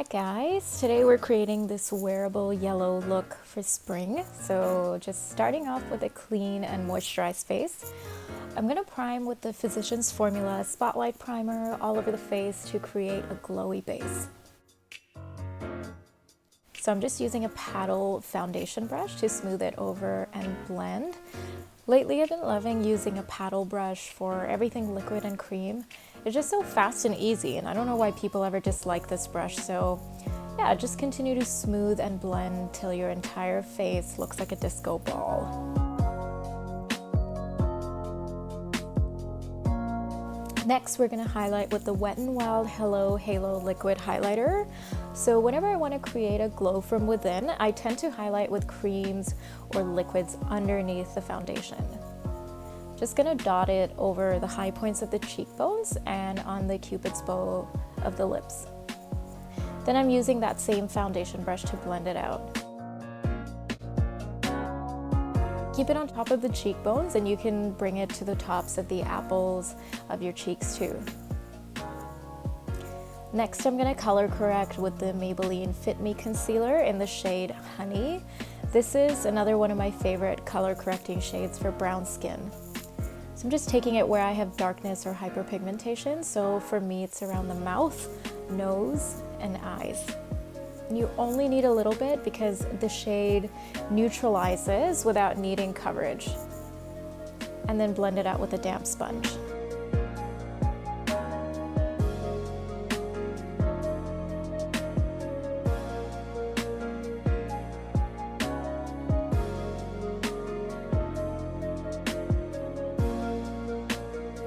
Hi guys, today we're creating this wearable yellow look for spring. So just starting off with a clean and moisturized face. I'm going to prime with the Physicians Formula Spotlight Primer all over the face to create a glowy base. So I'm just using a paddle foundation brush to smooth it over and blend. Lately I've been loving using a paddle brush for everything liquid and cream. It's just so fast and easy, and I don't know why people ever dislike this brush. So yeah, just continue to smooth and blend till your entire face looks like a disco ball. Next, we're going to highlight with the WetnWild Hello Halo Liquid Highlighter. So whenever I want to create a glow from within, I tend to highlight with creams or liquids underneath the foundation. Just going to dot it over the high points of the cheekbones and on the cupid's bow of the lips. Then I'm using that same foundation brush to blend it out. Keep it on top of the cheekbones, and you can bring it to the tops of the apples of your cheeks too. Next, I'm going to color correct with the Maybelline Fit Me Concealer in the shade Honey. This is another one of my favorite color correcting shades for brown skin. So I'm just taking it where I have darkness or hyperpigmentation. So for me, it's around the mouth, nose, and eyes. You only need a little bit because the shade neutralizes without needing coverage. And then blend it out with a damp sponge.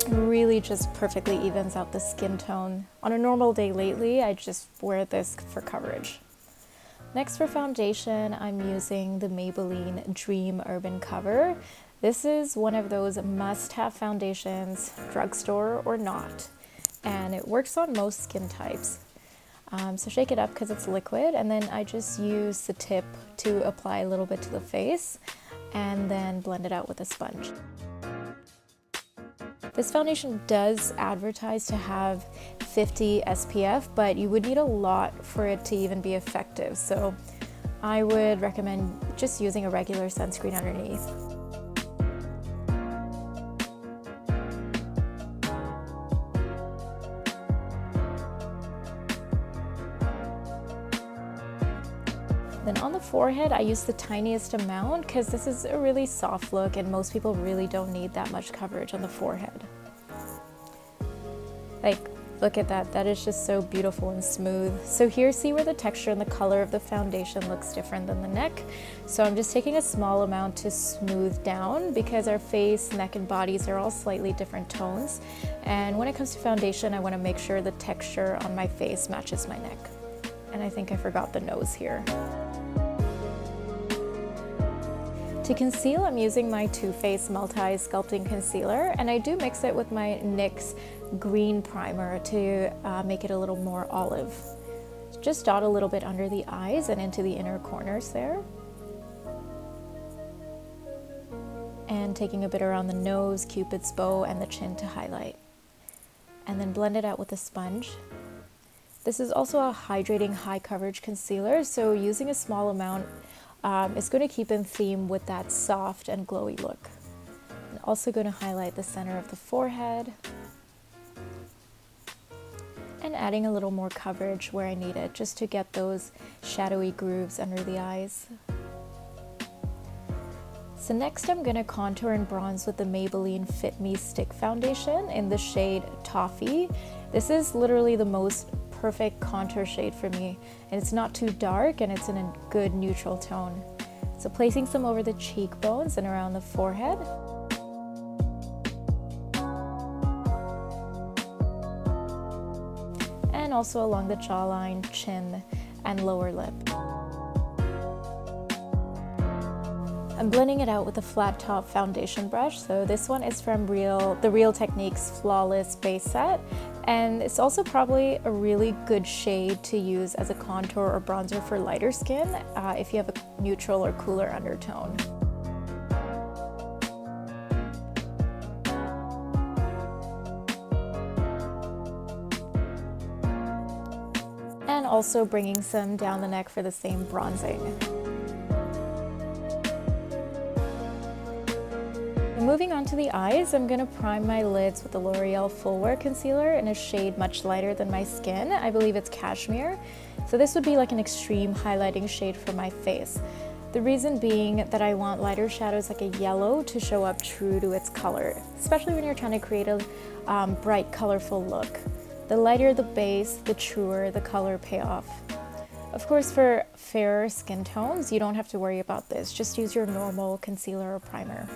Really just perfectly evens out the skin tone. On a normal day lately, I just wear this for coverage. Next, for foundation, I'm using the Maybelline Dream Urban Cover. This is one of those must-have foundations, drugstore or not, and it works on most skin types. So shake it up because it's liquid, and then I just use the tip to apply a little bit to the face and then blend it out with a sponge. This foundation does advertise to have 50 SPF, but you would need a lot for it to even be effective. So I would recommend just using a regular sunscreen underneath. Then on the forehead, I use the tiniest amount because this is a really soft look and most people really don't need that much coverage on the forehead. Like, look at that. That is just so beautiful and smooth. So here, see where the texture and the color of the foundation looks different than the neck. So I'm just taking a small amount to smooth down because our face, neck, and bodies are all slightly different tones. And when it comes to foundation, I want to make sure the texture on my face matches my neck. And I think I forgot the nose here. To conceal, I'm using my Too Faced Multi-Sculpting Concealer, and I do mix it with my NYX Green Primer to make it a little more olive. Just dot a little bit under the eyes and into the inner corners there. And taking a bit around the nose, cupid's bow, and the chin to highlight. And then blend it out with a sponge. This is also a hydrating, high coverage concealer, so using a small amount is going to keep in theme with that soft and glowy look. I'm also going to highlight the center of the forehead and adding a little more coverage where I need it, just to get those shadowy grooves under the eyes. So next I'm going to contour and bronze with the Maybelline Fit Me Stick Foundation in the shade Toffee. This is literally the most perfect contour shade for me, and it's not too dark and it's in a good neutral tone. So placing some over the cheekbones and around the forehead. And also along the jawline, chin, and lower lip. I'm blending it out with a flat top foundation brush. So this one is from the Real Techniques Flawless Base Set. And it's also probably a really good shade to use as a contour or bronzer for lighter skin if you have a neutral or cooler undertone. and also bringing some down the neck for the same bronzing. Moving on to the eyes, I'm going to prime my lids with the L'Oreal Full Wear Concealer in a shade much lighter than my skin. I believe it's Cashmere. So this would be like an extreme highlighting shade for my face. The reason being that I want lighter shadows like a yellow to show up true to its color, especially when you're trying to create a bright, colorful look. The lighter the base, the truer the color payoff. Of course, for fairer skin tones, you don't have to worry about this. Just use your normal concealer or primer.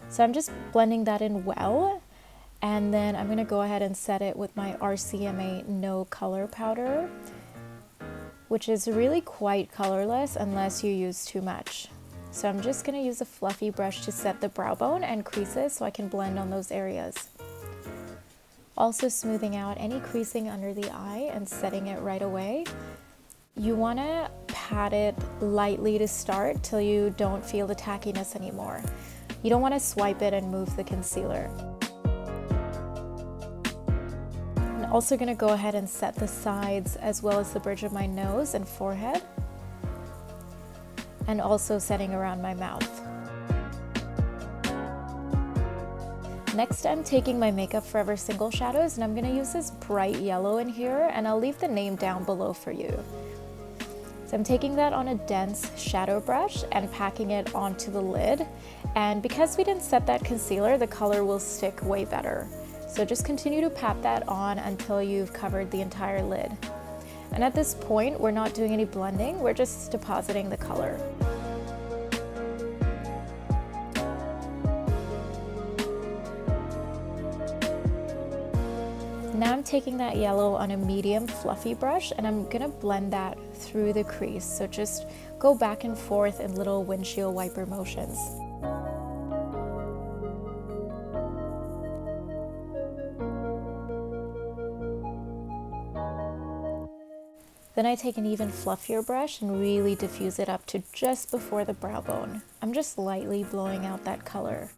So I'm just blending that in well, and then I'm going to go ahead and set it with my RCMA No Color Powder, which is really quite colorless unless you use too much. So I'm just going to use a fluffy brush to set the brow bone and creases so I can blend on those areas. Also smoothing out any creasing under the eye and setting it right away. You want to pat it lightly to start till you don't feel the tackiness anymore. You don't want to swipe it and move the concealer. I'm also going to go ahead and set the sides as well as the bridge of my nose and forehead, and also setting around my mouth. Next, I'm taking my Makeup Forever Single Shadows, and I'm going to use this bright yellow in here, and I'll leave the name down below for you. So I'm taking that on a dense shadow brush and packing it onto the lid. And because we didn't set that concealer, the color will stick way better. So just continue to pat that on until you've covered the entire lid. And at this point, we're not doing any blending, we're just depositing the color. Now I'm taking that yellow on a medium fluffy brush and I'm gonna blend that through the crease. So just go back and forth in little windshield wiper motions. Then I take an even fluffier brush and really diffuse it up to just before the brow bone. I'm just lightly blowing out that color.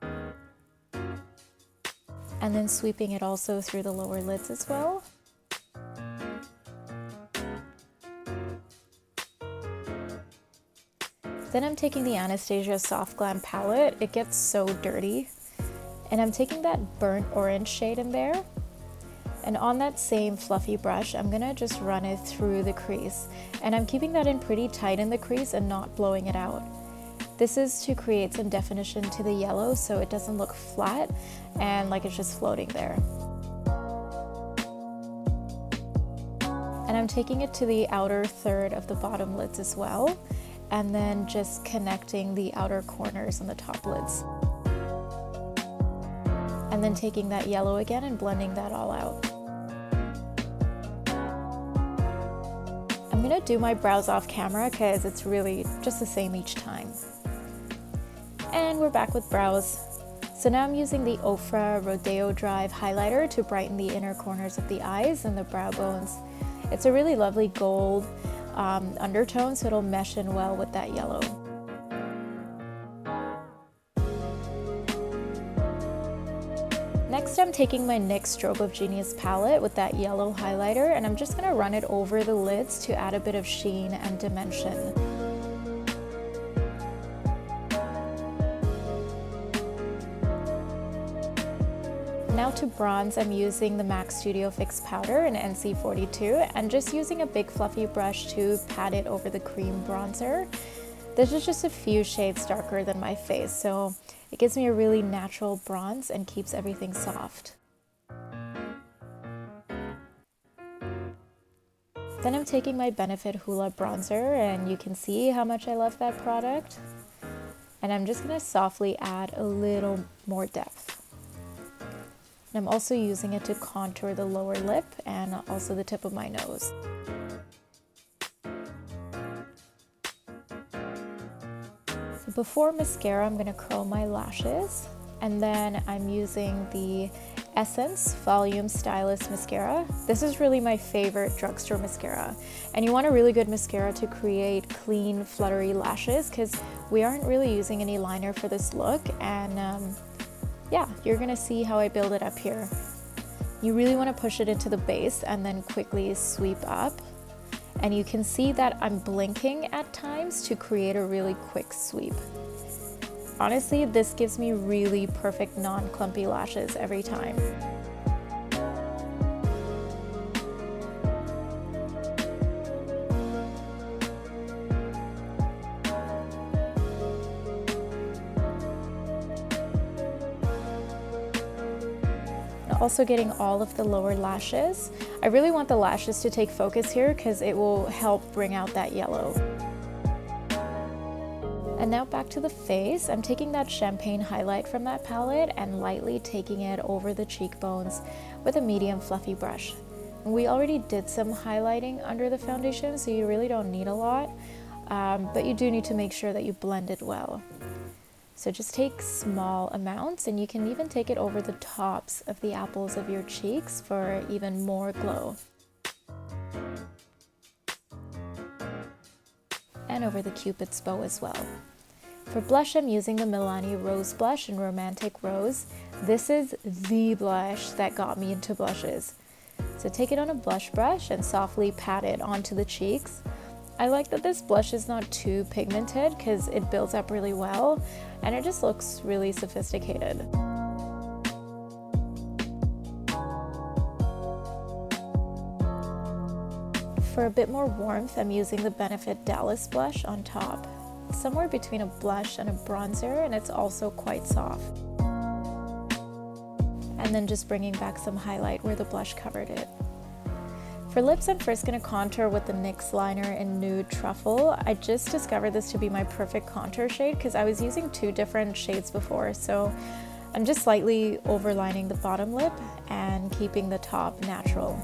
And then sweeping it also through the lower lids as well. Then I'm taking the Anastasia Soft Glam palette. It gets so dirty. And I'm taking that burnt orange shade in there. And on that same fluffy brush, I'm gonna just run it through the crease. And I'm keeping that in pretty tight in the crease and not blowing it out. This is to create some definition to the yellow so it doesn't look flat and like it's just floating there. And I'm taking it to the outer third of the bottom lids as well, and then just connecting the outer corners and the top lids. And then taking that yellow again and blending that all out. I'm gonna do my brows off camera because it's really just the same each time. And we're back with brows. So now I'm using the Ofra Rodeo Drive highlighter to brighten the inner corners of the eyes and the brow bones. It's a really lovely gold undertone, so it'll mesh in well with that yellow. Next, I'm taking my NYX Strobe of Genius palette with that yellow highlighter, and I'm just gonna run it over the lids to add a bit of sheen and dimension. Now to bronze, I'm using the MAC Studio Fix powder in NC42 and just using a big fluffy brush to pat it over the cream bronzer. This is just a few shades darker than my face, so it gives me a really natural bronze and keeps everything soft. Then I'm taking my Benefit Hoola bronzer, and you can see how much I love that product. And I'm just gonna softly add a little more depth. And I'm also using it to contour the lower lip and also the tip of my nose. So before mascara, I'm gonna curl my lashes, and then I'm using the Essence Volume Stylist Mascara. This is really my favorite drugstore mascara. And you want a really good mascara to create clean, fluttery lashes because we aren't really using any liner for this look, and yeah, you're gonna see how I build it up here. You really wanna push it into the base and then quickly sweep up. And you can see that I'm blinking at times to create a really quick sweep. Honestly, this gives me really perfect non-clumpy lashes every time. Also getting all of the lower lashes. I really want the lashes to take focus here because it will help bring out that yellow. And now back to the face. I'm taking that champagne highlight from that palette and lightly taking it over the cheekbones with a medium fluffy brush. We already did some highlighting under the foundation, so you really don't need a lot, but you do need to make sure that you blend it well. So just take small amounts, and you can even take it over the tops of the apples of your cheeks for even more glow. And over the Cupid's bow as well. For blush, I'm using the Milani Rose Blush in Romantic Rose. This is the blush that got me into blushes. So take it on a blush brush and softly pat it onto the cheeks. I like that this blush is not too pigmented because it builds up really well and it just looks really sophisticated. For a bit more warmth, I'm using the Benefit Dallas blush on top. It's somewhere between a blush and a bronzer, and it's also quite soft. And then just bringing back some highlight where the blush covered it. For lips, I'm first going to contour with the NYX liner in Nude Truffle. I just discovered this to be my perfect contour shade because I was using two different shades before, so I'm just slightly overlining the bottom lip and keeping the top natural.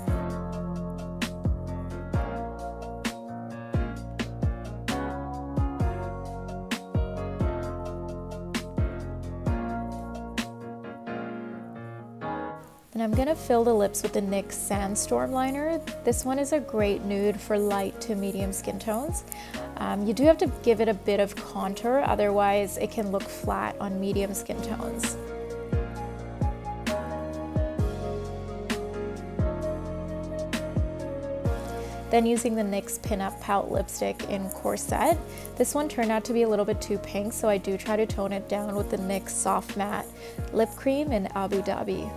And I'm going to fill the lips with the NYX Sandstorm liner. This one is a great nude for light to medium skin tones. You do have to give it a bit of contour, otherwise it can look flat on medium skin tones. Then using the NYX Pinup Pout lipstick in Corset. This one turned out to be a little bit too pink, so I do try to tone it down with the NYX Soft Matte Lip Cream in Abu Dhabi.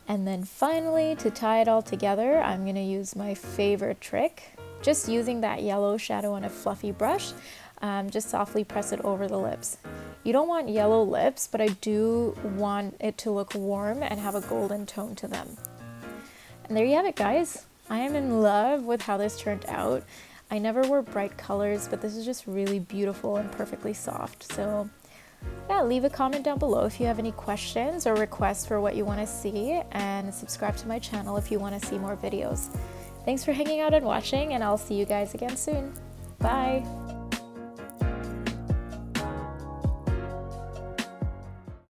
And then finally, to tie it all together, I'm going to use my favorite trick. Just using that yellow shadow on a fluffy brush, just softly press it over the lips. You don't want yellow lips, but I do want it to look warm and have a golden tone to them. And there you have it, guys. I am in love with how this turned out. I never wore bright colors, but this is just really beautiful and perfectly soft. So yeah, leave a comment down below if you have any questions or requests for what you want to see, and subscribe to my channel if you want to see more videos. Thanks for hanging out and watching, and I'll see you guys again soon. Bye!